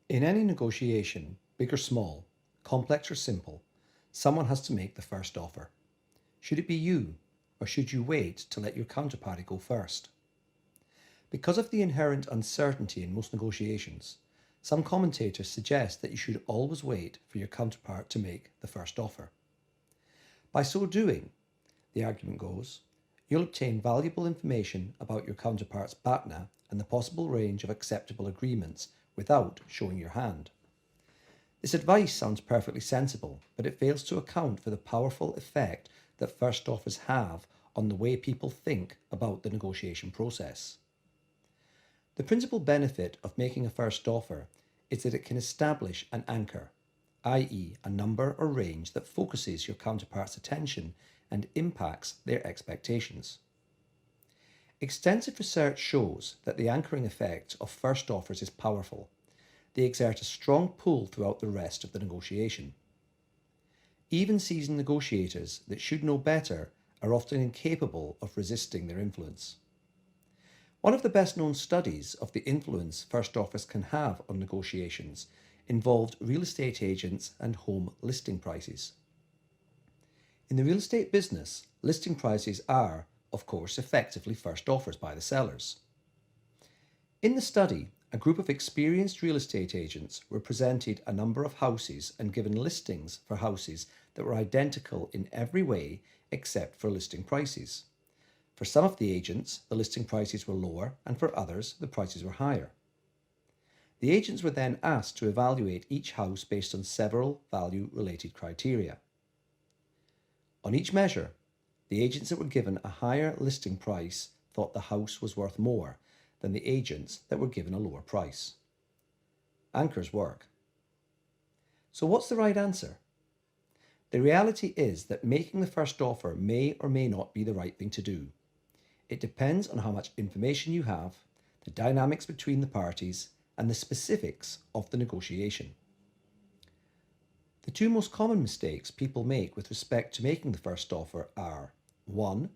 In any negotiation, big or small, complex or simple, someone has to make the first offer. Should it be you, or should you wait to let your counterparty go first? Because of the inherent uncertainty in most negotiations, some commentators suggest that you should always wait for your counterpart to make the first offer. By so doing, the argument goes, you'll obtain valuable information about your counterpart's BATNA and the possible range of acceptable agreements without showing your hand. This advice sounds perfectly sensible, but it fails to account for the powerful effect that first offers have on the way people think about the negotiation process. The principal benefit of making a first offer is that it can establish an anchor, i.e., a number or range that focuses your counterpart's attention and impacts their expectations. Extensive research shows that the anchoring effect of first offers is powerful. They exert a strong pull throughout the rest of the negotiation. Even seasoned negotiators that should know better are often incapable of resisting their influence. One of the best known studies of the influence first offers can have on negotiations involved real estate agents and home listing prices. In the real estate business, listing prices are, of course, effectively first offers by the sellers. In the study, a group of experienced real estate agents were presented a number of houses and given listings for houses that were identical in every way except for listing prices. For some of the agents, the listing prices were lower, and for others, the prices were higher. The agents were then asked to evaluate each house based on several value-related criteria. On each measure, the agents that were given a higher listing price thought the house was worth more than the agents that were given a lower price. Anchors work. So what's the right answer? The reality is that making the first offer may or may not be the right thing to do. It depends on how much information you have, the dynamics between the parties, and the specifics of the negotiation. The two most common mistakes people make with respect to making the first offer are 1.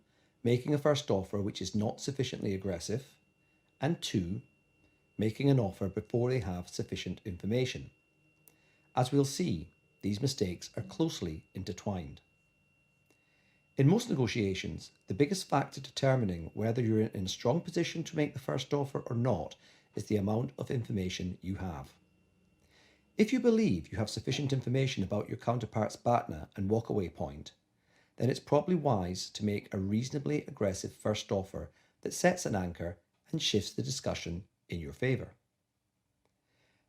Making a first offer which is not sufficiently aggressive, and 2. Making an offer before they have sufficient information. As we'll see, these mistakes are closely intertwined. In most negotiations, the biggest factor determining whether you're in a strong position to make the first offer or not is the amount of information you have. If you believe you have sufficient information about your counterpart's BATNA and walkaway point, then it's probably wise to make a reasonably aggressive first offer that sets an anchor and shifts the discussion in your favour.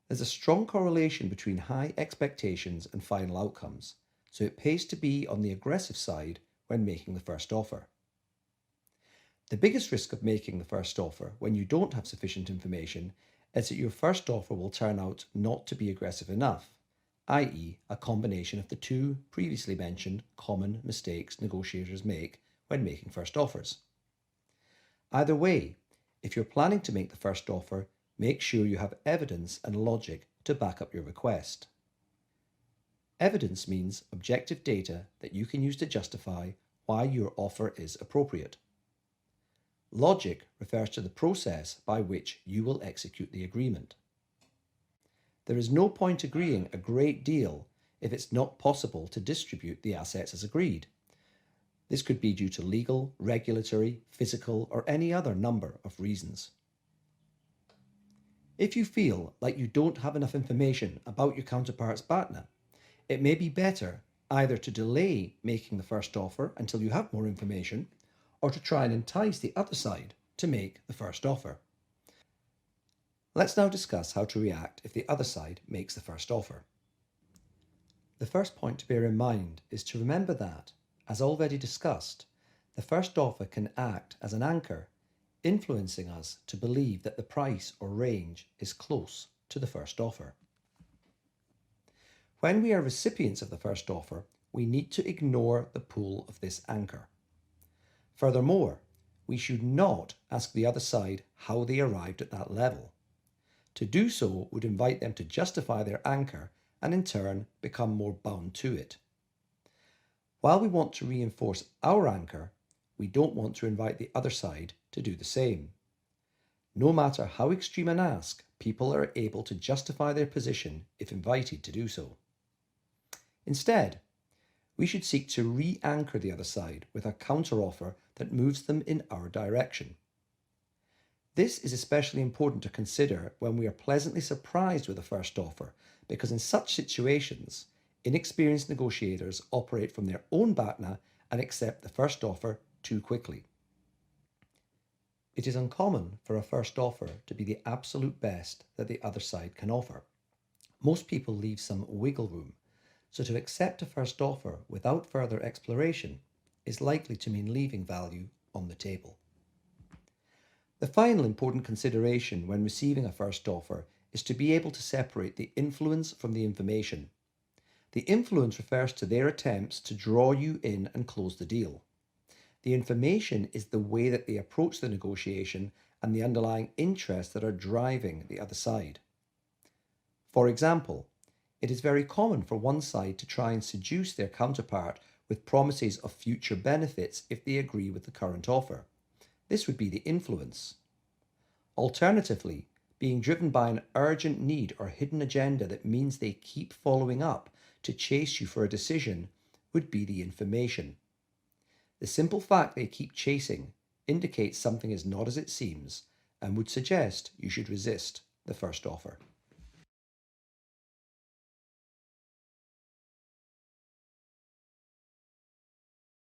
There's a strong correlation between high expectations and final outcomes, so it pays to be on the aggressive side when making the first offer. The biggest risk of making the first offer when you don't have sufficient information is that your first offer will turn out not to be aggressive enough, i.e., a combination of the two previously mentioned common mistakes negotiators make when making first offers. Either way, if you're planning to make the first offer, make sure you have evidence and logic to back up your request. Evidence means objective data that you can use to justify why your offer is appropriate. Logic refers to the process by which you will execute the agreement. There is no point agreeing a great deal if it's not possible to distribute the assets as agreed. This could be due to legal, regulatory, physical, or any other number of reasons. If you feel like you don't have enough information about your counterpart's BATNA, it may be better either to delay making the first offer until you have more information, or to try and entice the other side to make the first offer. Let's now discuss how to react if the other side makes the first offer. The first point to bear in mind is to remember that, as already discussed, the first offer can act as an anchor, influencing us to believe that the price or range is close to the first offer. When we are recipients of the first offer, we need to ignore the pull of this anchor. Furthermore, we should not ask the other side how they arrived at that level. To do so would invite them to justify their anchor and in turn become more bound to it. While we want to reinforce our anchor, we don't want to invite the other side to do the same. No matter how extreme an ask, people are able to justify their position if invited to do so. Instead, we should seek to re-anchor the other side with a counteroffer that moves them in our direction. This is especially important to consider when we are pleasantly surprised with a first offer, because in such situations, inexperienced negotiators operate from their own BATNA and accept the first offer too quickly. It is uncommon for a first offer to be the absolute best that the other side can offer. Most people leave some wiggle room, so to accept a first offer without further exploration is likely to mean leaving value on the table. The final important consideration when receiving a first offer is to be able to separate the influence from the information. The influence refers to their attempts to draw you in and close the deal. The information is the way that they approach the negotiation and the underlying interests that are driving the other side. For example, it is very common for one side to try and seduce their counterpart with promises of future benefits if they agree with the current offer. This would be the influence. Alternatively, being driven by an urgent need or hidden agenda that means they keep following up to chase you for a decision would be the information. The simple fact they keep chasing indicates something is not as it seems and would suggest you should resist the first offer.